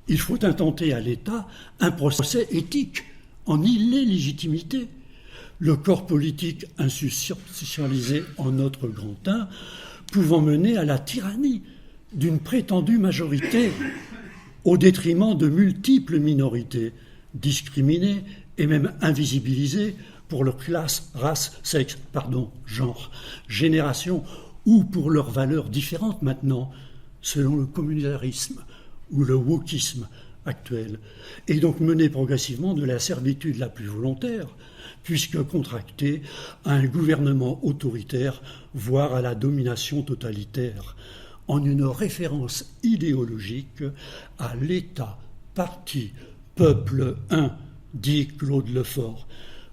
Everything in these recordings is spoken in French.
Il faut intenter à l'État un procès éthique en illégitimité. Le corps politique institutionnalisé en notre grand 1 pouvant mener à la tyrannie d'une prétendue majorité au détriment de multiples minorités discriminées et même invisibilisées pour leur classe, race, sexe, genre, génération ou pour leurs valeurs différentes maintenant selon le communautarisme ou le wokisme actuel, et donc mener progressivement de la servitude la plus volontaire, puisque contractée à un gouvernement autoritaire, voire à la domination totalitaire, en une référence idéologique à l'État, parti, peuple un, dit Claude Lefort,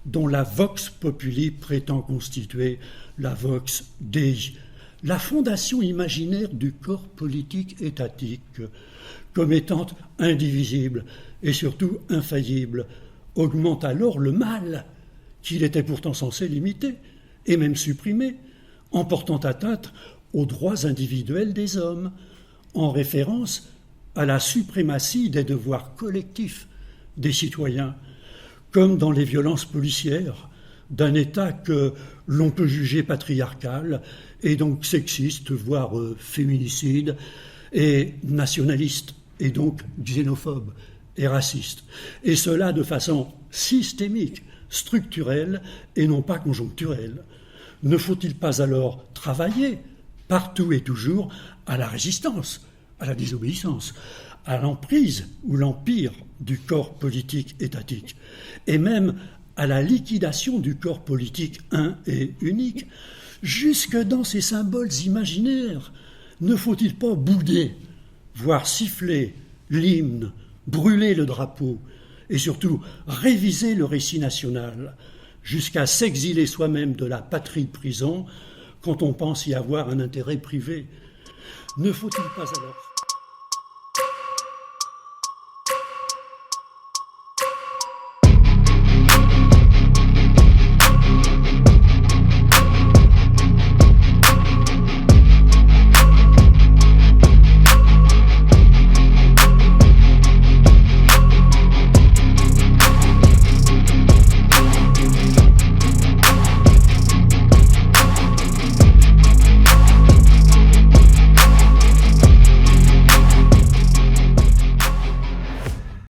dont la Vox Populi prétend constituer la Vox Dei, la fondation imaginaire du corps politique étatique, comme étant indivisible et surtout infaillible, augmente alors le mal qu'il était pourtant censé limiter et même supprimer, en portant atteinte aux droits individuels des hommes, en référence à la suprématie des devoirs collectifs des citoyens, comme dans les violences policières d'un État que l'on peut juger patriarcal et donc sexiste, voire féminicide, et nationaliste, et donc xénophobe et raciste. Et cela de façon systémique, structurelle et non pas conjoncturelle. Ne faut-il pas alors travailler partout et toujours à la résistance, à la désobéissance, à l'emprise ou l'empire du corps politique étatique, et même à la liquidation du corps politique un et unique, jusque dans ces symboles imaginaires? Ne faut-il pas bouder, voire siffler l'hymne, brûler le drapeau, et surtout réviser le récit national, jusqu'à s'exiler soi-même de la patrie-prison quand on pense y avoir un intérêt privé? Ne faut-il pas alors